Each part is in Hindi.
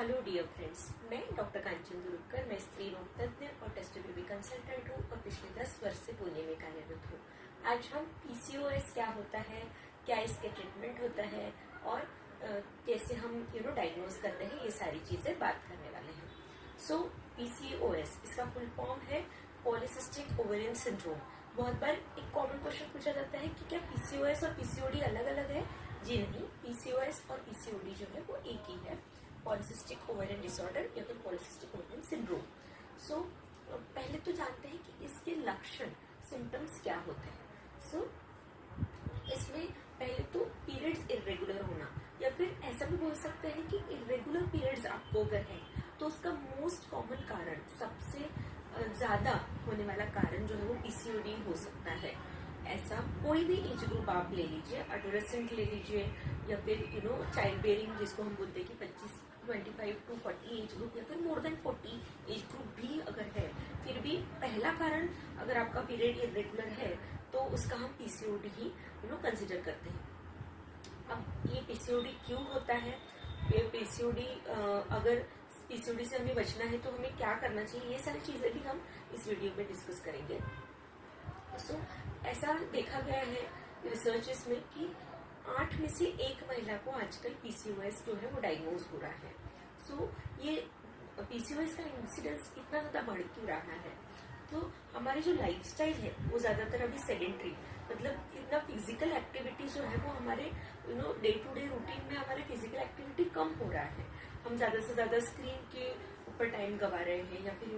हेलो डियर फ्रेंड्स, मैं डॉक्टर कांचन दुरुक्कर। मैं स्त्री रोग तज्ञ और टेस्ट बेबी कंसल्टेंट हूँ और पिछले 10 वर्ष से पुणे में कार्यरत हूँ। आज हम पीसीओएस क्या होता है, क्या इसके ट्रीटमेंट होता है और कैसे हम डायग्नोज करते हैं, ये सारी चीजें बात करने वाले हैं। सो पीसीओएस इसका फुल फॉर्म है पॉलीसिस्टिक ओवेरियन सिंड्रोम। बहुत बार एक कॉमन क्वेश्चन पूछा जाता है कि क्या पीसीओएस और पीसीओडी अलग अलग है। जी नहीं, पीसीओएस और पीसीओडी जो है वो एक ही है, पॉलीसिस्टिक ओवेरियन डिसऑर्डर या फिर पॉलीसिस्टिक ओवेरियन सिंड्रोम। सो पहले तो जानते हैं कि इसके लक्षण सिम्टम्स क्या होते हैं। सो इसमें पहले तो पीरियड्स इरेगुलर होना, या फिर ऐसा भी बोल सकते हैं कि इरेगुलर पीरियड्स आपको अगर है तो उसका मोस्ट कॉमन कारण, सबसे ज्यादा होने वाला कारण जो है वो पीसीओडी हो सकता है। ऐसा कोई भी एज ग्रुप आप ले लीजिए, एडोलेसेंट ले लीजिए या फिर चाइल्ड बेयरिंग जिसको हम बोलते हैं कि 25 टू 40 एज ग्रुप या फिर मोर देन 40 एज ग्रुप भी अगर है, फिर भी पहला कारण अगर आपका पीरियड इरेगुलर है तो उसका हम पीसीओडी ही कंसिडर करते हैं। अब ये पीसीओडी क्यों होता है, ये पीसीओडी अगर पीसीओडी से हमें बचना है तो हमें क्या करना चाहिए, ये सारी चीजें भी हम इस वीडियो में डिस्कस करेंगे। सो ऐसा देखा गया है रिसर्चेस में कि 8 में से 1 महिला को आजकल पीसीओएस जो है वो डायग्नोज हो रहा है। सो ये पीसीओएस का इंसिडेंस इतना ज्यादा बढ़ क्यों रहा है, तो हमारी जो लाइफस्टाइल है वो ज्यादातर अभी सेडेंट्री, मतलब इतना फिजिकल एक्टिविटी जो है वो हमारे डे टू डे रूटीन में हमारे फिजिकल एक्टिविटी कम हो रहा है। हम ज्यादा से ज्यादा स्क्रीन के ऊपर टाइम गवा रहे हैं, या फिर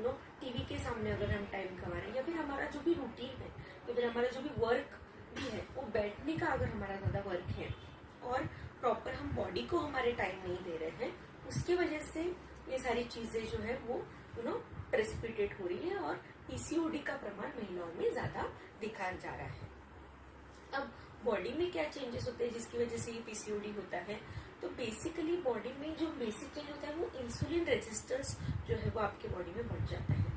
टीवी के सामने अगर हम टाइम गवा रहे हैं, या फिर हमारा जो भी रूटीन है या फिर हमारा जो भी वर्क भी है वो बैठने का अगर हमारा ज्यादा वर्क है और प्रॉपर हम बॉडी को हमारे टाइम नहीं दे रहे हैं, उसके वजह से ये सारी चीजें जो है वो प्रेसिपिटेट हो रही है और पीसीओडी का प्रमाण महिलाओं में ज्यादा दिखा जा रहा है। अब बॉडी में क्या चेंजेस होते हैं जिसकी वजह से ये पीसीओडी होता है, तो बेसिकली बॉडी में जो बेसिक चेंज होता है वो इंसुलिन रेजिस्टेंस जो है वो आपके बॉडी में बढ़ जाता है।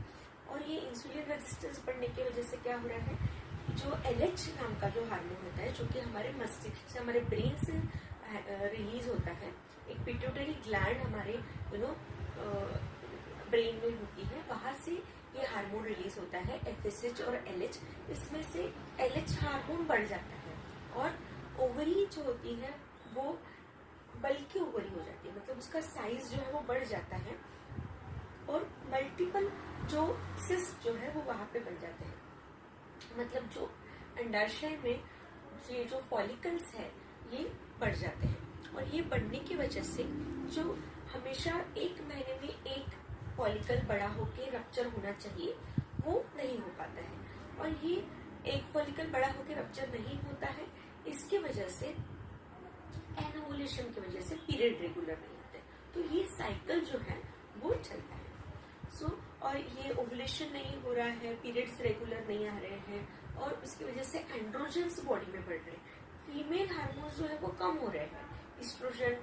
और ये इंसुलिन रेजिस्टेंस बढ़ने की वजह से क्या हो रहा है, जो एलएच नाम का जो हार्मोन होता है जो कि हमारे मस्तिष्क से, हमारे ब्रेन से रिलीज होता है, एक पिट्यूटरी ग्लैंड हमारे ब्रेन में होती है, वहां से ये हार्मोन रिलीज होता है एफएसएच और एलएच। इसमें से एलएच हार्मोन बढ़ जाता है और ओवरी जो होती है वो बल्कि ओवरी हो जाती है, मतलब उसका साइज जो है वो बढ़ जाता है और मल्टीपल जो सिस्ट जो है वो वहां पे बन जाते हैं। मतलब जो अंडाशय में ये जो फॉलिकल्स है ये बढ़ जाते हैं और ये बढ़ने की वजह से जो हमेशा 1 महीने में एक फॉलिकल बड़ा होके रप्चर होना चाहिए वो नहीं हो पाता है, और ये एक फॉलिकल बड़ा होके रप्चर नहीं होता है, इसके वजह से एनोवुलेशन की वजह से पीरियड रेगुलर नहीं होते, तो ये साइकिल जो है वो चलता है। और ये ओवुलेशन नहीं हो रहा है, पीरियड्स रेगुलर नहीं आ रहे हैं और उसकी वजह से एंड्रोजन्स बॉडी में बढ़ रहे हैं, फीमेल हार्मोन्स जो है वो कम हो रहे हैं, एस्ट्रोजन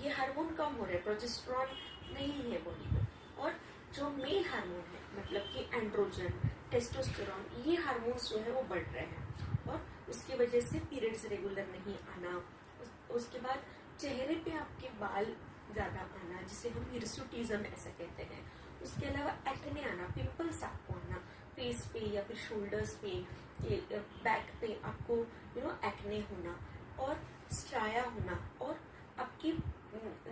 ये हार्मोन कम हो रहे हैं, प्रोजेस्टेरॉन नहीं है बॉडी में, और जो मेल हार्मोन है मतलब कि एंड्रोजन, टेस्टोस्टेरॉन, ये हार्मोन्स जो है वो बढ़ रहे हैं और उसकी वजह से पीरियड्स रेगुलर नहीं आना। उसके बाद चेहरे पे आपके बाल ज्यादा आना जिसे हम हिरसुटिज्म ऐसा कहते हैं। उसके अलावा एक्ने आना, पिंपल्स आपको आना फेस पे या फिर शोल्डर्स पे, बैक पे आपको एक्ने होना और स्ट्राया होना, और आपकी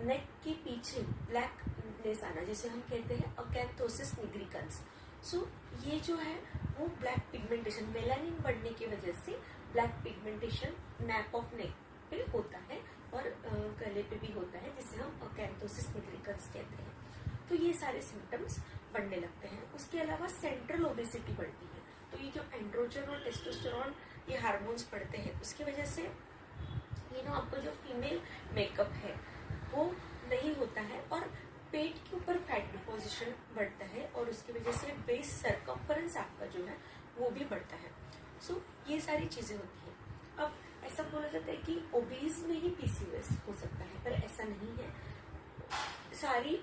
नेक के पीछे ब्लैकनेस आना जिसे हम कहते हैं अकैंथोसिस निग्रिकन्स। सो ये जो है वो ब्लैक पिगमेंटेशन, मेलानिन बढ़ने की वजह से black pigmentation nap of neck पे होता है और गले पे भी होता है जिसे हम अकैंथोसिस निग्रिकन्स कहते हैं। तो ये सारे सिम्टम्स बढ़ने लगते हैं। उसके अलावा सेंट्रल ओबेसिटी बढ़ती है, तो ये जो एंड्रोजन और टेस्टोस्टेरॉन ये हार्मोन्स बढ़ते हैं उसकी वजह से आपको जो फीमेल मेकअप है वो नहीं होता है और पेट के ऊपर फैट डिपोजिशन बढ़ता है और उसकी वजह से वेस्ट सर्कम्फरेंस आपका जो है वो भी बढ़ता है। सो ये सारी चीजें होती है। अब ऐसा बोला जाता है कि ओबीज में ही पीसीओएस हो सकता है, पर ऐसा नहीं है। सारी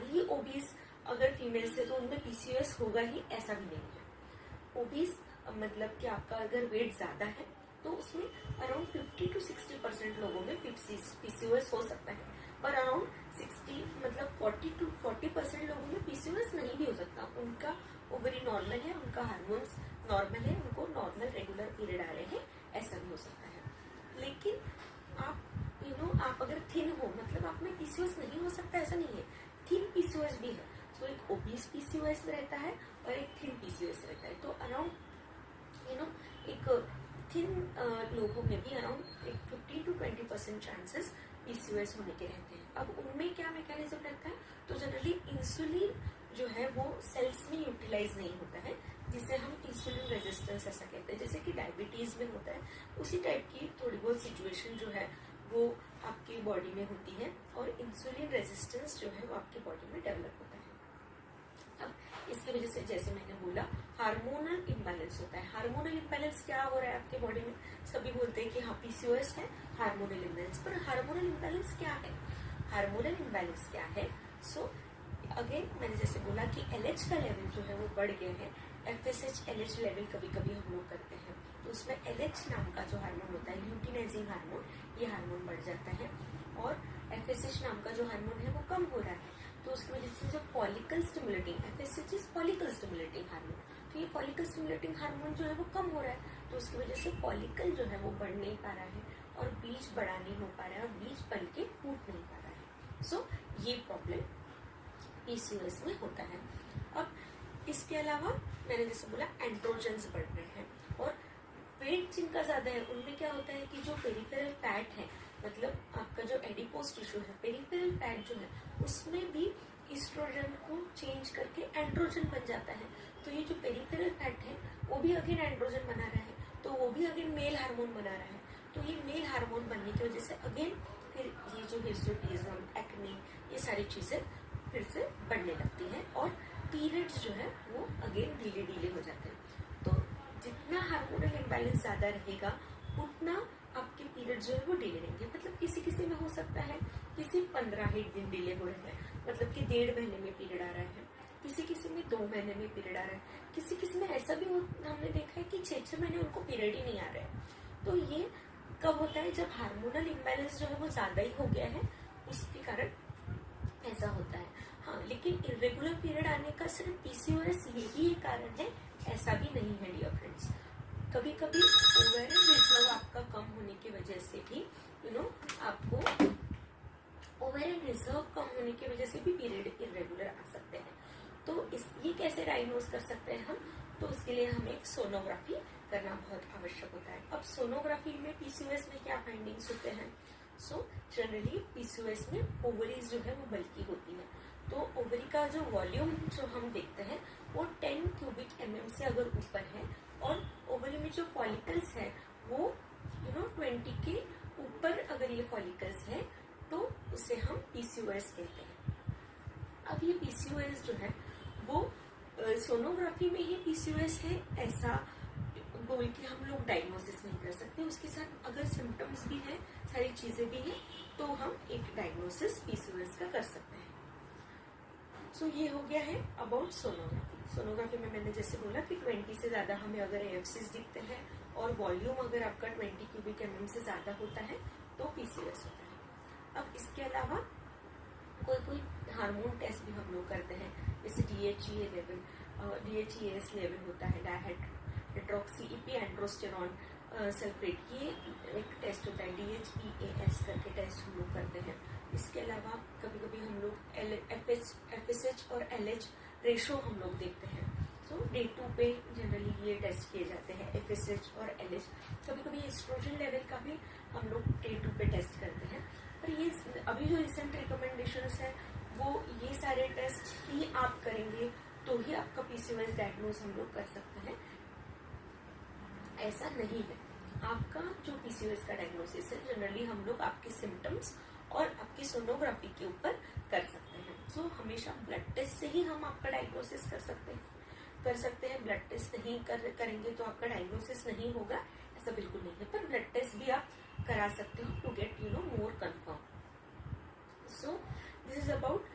ही ओबीज अगर फीमेल्स है तो उनमें पीसीओएस होगा ही, ऐसा भी नहीं है। ओबीज मतलब कि आपका अगर वेट ज्यादा है तो उसमें अराउंड 50 to 60% लोगों में पीसीओएस हो सकता है, पर अराउंड 60 मतलब 40% लोगों में पीसीओएस नहीं भी हो सकता, उनका ओवरी नॉर्मल है, उनका हार्मोन्स नॉर्मल है, उनको नॉर्मल रेगुलर पीरियड आ रहे हैं, ऐसा भी हो सकता है। लेकिन आप आप अगर थिन हो, मतलब आप में पीसीओएस नहीं हो सकता ऐसा नहीं है, थिन पीसीओएस भी है। तो एक ओबीस पीसीओएस रहता है और एक थिन पीसीओएस रहता है। तो अराउंड एक थिन लोगों में भी अराउंड 15 to 20% चांसेस पीसीओएस होने के रहते हैं। अब उनमें क्या मैकेनिज्म रहता है, तो जनरली इंसुलिन जो है वो सेल्स में यूटिलाइज नहीं होता है, जिसे हम इंसुलिन रेजिस्टेंस ऐसा कहते हैं, जैसे कि डायबिटीज में होता है, उसी टाइप की थोड़ी बहुत सिचुएशन जो है वो आपकी बॉडी में होती है और इंसुलिन रेजिस्टेंस जो है वो आपकी बॉडी में डेवलप होता है। अब इसकी वजह से जैसे मैंने बोला हार्मोनल इम्बैलेंस होता है। हार्मोनल इम्बैलेंस क्या हो रहा है आपके बॉडी में, सभी बोलते हैं कि हाँ पीसीओएस है, हार्मोनल इम्बैलेंस, पर हार्मोनल इम्बैलेंस क्या है, हार्मोनल इम्बैलेंस क्या है। सो अगेन मैंने जैसे बोला कि एलएच का लेवल जो है वो बढ़ गया है, एफएसएच एलएच लेवल कभी कभी हम लोग करते हैं, तो उसमें एलएच नाम का जो हार्मोन होता है, ल्यूटिनाइजिंग हार्मोन, ये हार्मोन बढ़ जाता है और एफएसएच नाम का जो हार्मोन है वो कम हो रहा है। तो उसकी वजह से जो follicle stimulating, FSH is follicle stimulating hormone, तो ये फॉलिकल स्टिमुलेटिंग हार्मोन जो है वो कम हो रहा है, तो उसकी वजह से फॉलिकल जो है वो बढ़ नहीं पा रहा है और बीज बड़ा नहीं हो पा रहा है और बीज बन के टूट नहीं पा रहा है। सो ये प्रॉब्लम पीसीओएस में होता है। अब इसके अलावा मैंने जैसे बोला एंड्रोजन्स बढ़ रहे हैं और वेट जिनका ज्यादा है उनमें क्या होता है कि जो पेरिफेरल फैट है, मतलब आपका जो एडिपोज टिश्यू है, पेरिफेरल फैट जो है उसमें भी ईस्ट्रोजन को चेंज करके एंड्रोजन बन जाता है। तो ये जो पेरिफेरल फैट है वो भी अगेन एंड्रोजन बना रहा है, तो वो भी अगेन मेल हार्मोन बना रहा है। तो ये मेल हार्मोन बनने की वजह से अगेन फिर ये जो हिर्सुटिज्म, एक्ने, ये सारी चीजें फिर से बढ़ने लगती है और पीरियड्स जो है वो अगेन ढीले हो जाते हैं। तो जितना हार्मोनल इम्बैलेंस ज्यादा रहेगा उतना आपके पीरियड जो है वो डिले रहेंगे। मतलब किसी किसी में हो सकता है किसी 15 दिन डिले हो रहे हैं, मतलब कि 1.5 महीने में पीरियड आ रहा है, किसी किसी में 2 महीने में पीरियड आ रहा है, किसी किसी में ऐसा भी हमने देखा है कि 6-6 महीने उनको पीरियड ही नहीं आ रहा है। तो ये कब होता है, जब हार्मोनल इम्बैलेंस जो है वो ज्यादा ही हो गया है, उसके कारण ऐसा होता है। हाँ, लेकिन इरेगुलर पीरियड आने का सिर्फ पीसीओएस यही एक कारण है, ऐसा भी नहीं है डियर फ्रेंड्स। कभी कभी ओवेरियन रिजर्व आपका कम होने की वजह से भी आपको ओवेरियन रिजर्व कम होने की वजह से भी पीरियड इरेगुलर आ सकते हैं। तो ये कैसे डायग्नोज कर सकते हैं हम, तो उसके लिए हमें एक सोनोग्राफी करना बहुत आवश्यक होता है। अब सोनोग्राफी में पीसीओएस में क्या फाइंडिंग्स होते हैं, सो जनरली पीसीओएस में ओवरीज जो है वो बल्की होती है, तो ओवरी का जो वॉल्यूम जो हम देखते हैं वो 10 क्यूबिक mm से अगर ऊपर है और ओवरी में जो फॉलिकल्स है वो 20 के ऊपर अगर ये फॉलिकल्स है तो उसे हम पीसीओएस कहते हैं। अब ये पीसीओएस जो है वो सोनोग्राफी में ही पीसीओएस है ऐसा बोल के हम लोग डायग्नोसिस नहीं कर सकते, उसके साथ अगर सिम्टम्स भी है, सारी चीजें भी है, तो हम एक डायग्नोसिस पीसीओएस का कर सकते हैं। सो ये हो गया है अबाउट सोनोग्राफी। सोनोग्राफी में मैंने जैसे बोला कि 20 से ज्यादा हमें अगर एएफसीज दिखते हैं और वॉल्यूम अगर आपका 20 क्यूबिक mm से ज्यादा होता है तो पीसीओएस होता है। अब इसके अलावा कोई हार्मोन टेस्ट भी हम लोग करते हैं, जैसे डीएचईए लेवल, डीएचईएस लेवल होता है, डायहाइड्रोक्सी एंड्रोस्टेरॉन सल्फेट, ये एक टेस्ट होता है, DHEAS करके टेस्ट हम लोग करते हैं। इसके अलावा कभी कभी हम लोग एफएसएच और एलएच रेशो हम लोग देखते हैं, तो डे 2 पे जनरली ये टेस्ट किए जाते हैं, एफएसएच और एलएच। कभी कभी एस्ट्रोजन लेवल का भी हम लोग डे 2 पे टेस्ट करते हैं। पर ये अभी जो रिसेंट रिकमेंडेशंस है वो ये सारे टेस्ट ही आप करेंगे तो ही आपका पीसीओएस डायग्नोज हम लोग कर सकते हैं, ऐसा नहीं है। आपका जो पीसीओएस का डायग्नोसिस है जनरली हम लोग आपके सिम्टम्स और आपकी सोनोग्राफी के ऊपर कर सकते हैं। सो हमेशा ब्लड टेस्ट से ही हम आपका डायग्नोसिस कर सकते हैं। ब्लड टेस्ट नहीं करेंगे तो आपका डायग्नोसिस नहीं होगा, ऐसा बिल्कुल नहीं है। पर ब्लड टेस्ट भी आप करा सकते हो to get more confirm. So this is about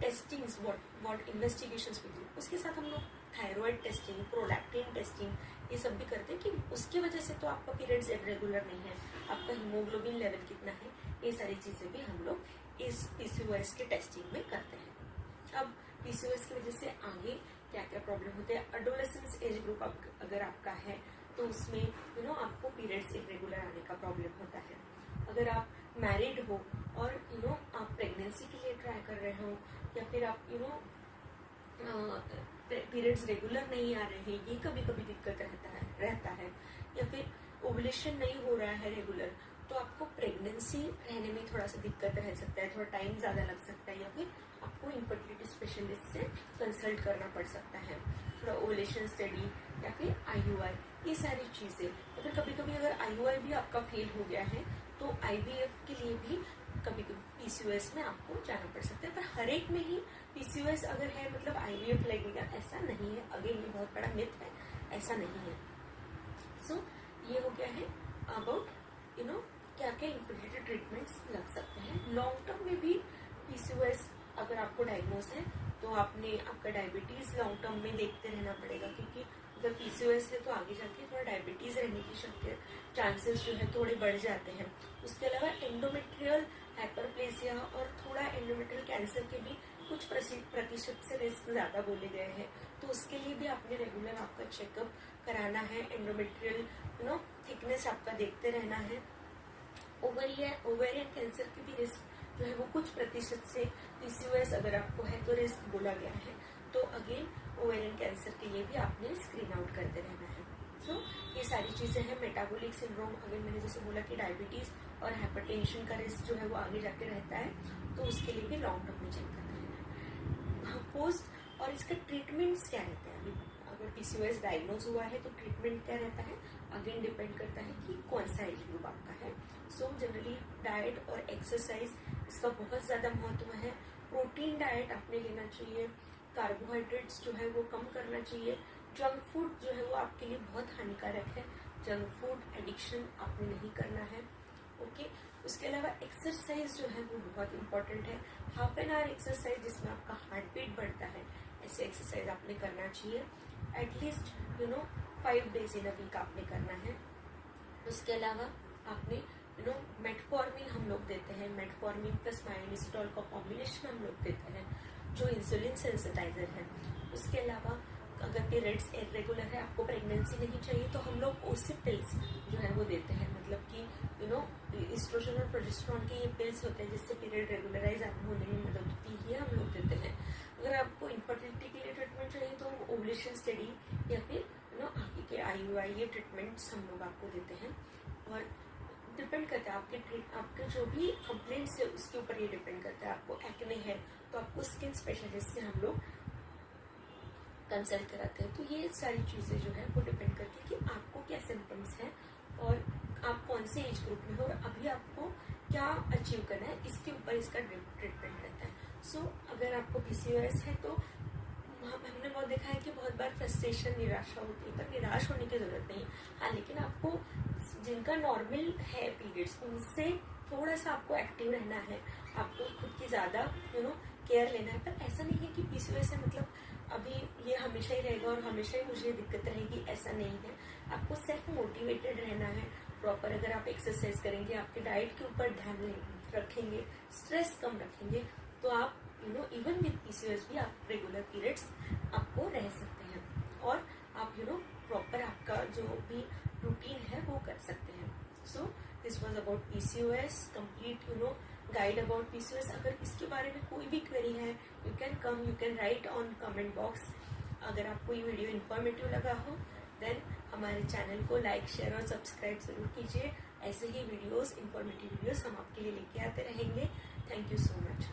testings, what investigations we do. उसके साथ हम लोग थायराइड टेस्टिंग, प्रोलैक्टिन टेस्टिंग, ये सब भी करते हैं कि उसकी वजह से तो आपका पीरियड्स इरेगुलर नहीं है, आपका हीमोग्लोबिन लेवल कितना है, ये सारी चीजें भी हम लोग इस पीसीओएस के टेस्टिंग में करते हैं। अब पीसीओएस की वजह से आगे क्या क्या प्रॉब्लम होते हैं, एडोलेसेंस एज ग्रुप अगर आपका है तो उसमें आपको पीरियड्स इरेगुलर आने का प्रॉब्लम होता है। अगर आप मैरिड हो और आप प्रेगनेंसी के लिए ट्राई कर रहे हो, या फिर आप पीरियड्स रेगुलर नहीं आ रहे हैं, ये कभी कभी दिक्कत रहता है, या फिर ओवुलेशन नहीं हो रहा है रेगुलर, तो आपको प्रेगनेंसी रहने में थोड़ा सा दिक्कत रह सकता है, थोड़ा टाइम ज़्यादा लग सकता है, या फिर आपको इनफर्टिलिटी स्पेशलिस्ट से कंसल्ट करना पड़ सकता है, थोड़ा ओवुलेशन स्टडी या फिर IUI, ये सारी चीज़ें। अगर कभी कभी अगर IUI भी आपका फेल हो गया है तो IVF के लिए भी कभी कभी PCOS में आपको जाना पड़ सकता है, पर हर एक में ही PCOS अगर है मतलब IVF लगेगा ऐसा नहीं है। अगेन ये बहुत बड़ा मिथ है, ऐसा नहीं है। सो ये हो गया है अबाउट क्या क्या इनफर्टिलिटी ट्रीटमेंट्स लग सकते हैं। लॉन्ग टर्म में भी PCOS अगर आपको डायग्नोज है तो आपका डायबिटीज लॉन्ग टर्म में देखते रहना पड़ेगा, क्योंकि अगर PCOS है तो आगे जाके थोड़ा डायबिटीज रहने की चांसेस जो है थोड़े बढ़ जाते हैं। उसके अलावा एंडोमेट्रियल हाइपरप्लेसिया और थोड़ा एंडोमेट्रियल कैंसर के भी कुछ प्रतिशत से रिस्क ज्यादा बोले गए हैं, तो उसके लिए भी आपने रेगुलर आपका चेकअप कराना है। एंडोमेट्रियल थिकनेस आपका देखते रहना है। ओवेरियन कैंसर की भी रिस्क जो है वो कुछ प्रतिशत से PCOS अगर आपको है तो रिस्क बोला गया है, तो अगेन ओवेरियन कैंसर के लिए भी आपने स्क्रीन आउट करते रहना है। तो ये सारी चीजें हैं। मेटाबॉलिक सिंड्रोम, अगर मैंने जैसे बोला कि डायबिटीज और हाइपरटेंशन का रिस्क जो है वो आगे जाके रहता है, तो उसके लिए भी लॉन्ग टर्म में चेक करते रहना है। पोस्ट और इसका ट्रीटमेंट्स क्या रहता है, अभी अगर PCOS डायग्नोज हुआ है तो ट्रीटमेंट क्या रहता है, अगेन डिपेंड करता है कि कौन सा एज ग्रुप आपका है। सो जनरली डाइट और एक्सरसाइज इसका बहुत ज़्यादा महत्व है। प्रोटीन डाइट आपने लेना चाहिए, कार्बोहाइड्रेट्स जो है वो कम करना चाहिए, जंक फूड जो है वो आपके लिए बहुत हानिकारक है, जंक फूड एडिक्शन आपने नहीं करना है। ओके, उसके अलावा एक्सरसाइज जो है वो बहुत इंपॉर्टेंट है। हाफ एन आवर एक्सरसाइज जिसमें आपका हार्ट बीट बढ़ता है, ऐसे एक्सरसाइज आपने करना चाहिए। At least 5 days in a week आपने करना है। उसके अलावा आपने मेटफॉर्मिन हम लोग देते हैं, मेटफॉर्मिन प्लस मायोनिस्टॉल का कॉम्बिनेशन हम लोग देते हैं जो इंसुलिन सेंसिटाइजर है। उसके अलावा अगर पीरियड्स इरेगुलर है, आपको प्रेगनेंसी नहीं चाहिए, तो हम लोग ओसी पिल्स जो है वो देते हैं, मतलब कि एस्ट्रोजन और प्रोजेस्टेरॉन के ये पिल्स होते हैं जिससे पीरियड रेगुलराइज होने में मदद होती है, हम लोग देते हैं। अगर आपको इनफर्टिलिटी के लिए ट्रीटमेंट चाहिए तो ओवुलेशन स्टडी या फिर आगे के IUI ये ट्रीटमेंट्स हम लोग आपको देते हैं। और डिपेंड करता है आपके जो भी कंप्लेंट्स है उसके ऊपर ये डिपेंड करता है। आपको एक्ने है तो आपको स्किन स्पेशलिस्ट से हम लोग कंसल्ट कराते हैं। तो ये सारी चीज़ें जो है वो डिपेंड करती है कि आपको क्या सिम्टम्स हैं और आप कौन से एज ग्रुप में हो और अभी आपको क्या अचीव करना है, इसके ऊपर इसका ट्रीटमेंट रहता है। सो अगर आपको PCOS है तो हमने बहुत देखा है कि बहुत बार फ्रस्ट्रेशन, निराशा होती है, पर निराश होने की जरूरत नहीं। हाँ, लेकिन आपको जिनका नॉर्मल है पीरियड्स, उनसे थोड़ा सा आपको एक्टिव रहना है, आपको खुद की ज़्यादा केयर लेना है। पर ऐसा नहीं है कि PCOS है मतलब अभी ये हमेशा ही रहेगा और हमेशा ही मुझे दिक्कत रहेगी, ऐसा नहीं है। आपको सेल्फ मोटिवेटेड रहना है। प्रॉपर अगर आप एक्सरसाइज करेंगे, आपके डाइट के ऊपर ध्यान रखेंगे, स्ट्रेस कम रखेंगे, तो आप इवन विद PCOS भी आप रेगुलर पीरियड्स आपको रह सकते हैं और आप प्रॉपर आपका जो भी रूटीन है वो कर सकते हैं। So this was about PCOS, complete guide about PCOS। अगर इसके बारे में कोई भी क्वेरी है, you can write on comment box. अगर आपको ये वीडियो इन्फॉर्मेटिव लगा हो देन हमारे चैनल को लाइक, शेयर और सब्सक्राइब जरूर कीजिए। ऐसे ही वीडियोस, इन्फॉर्मेटिव वीडियोस हम आपके लिए लेके आते रहेंगे। Thank you so much.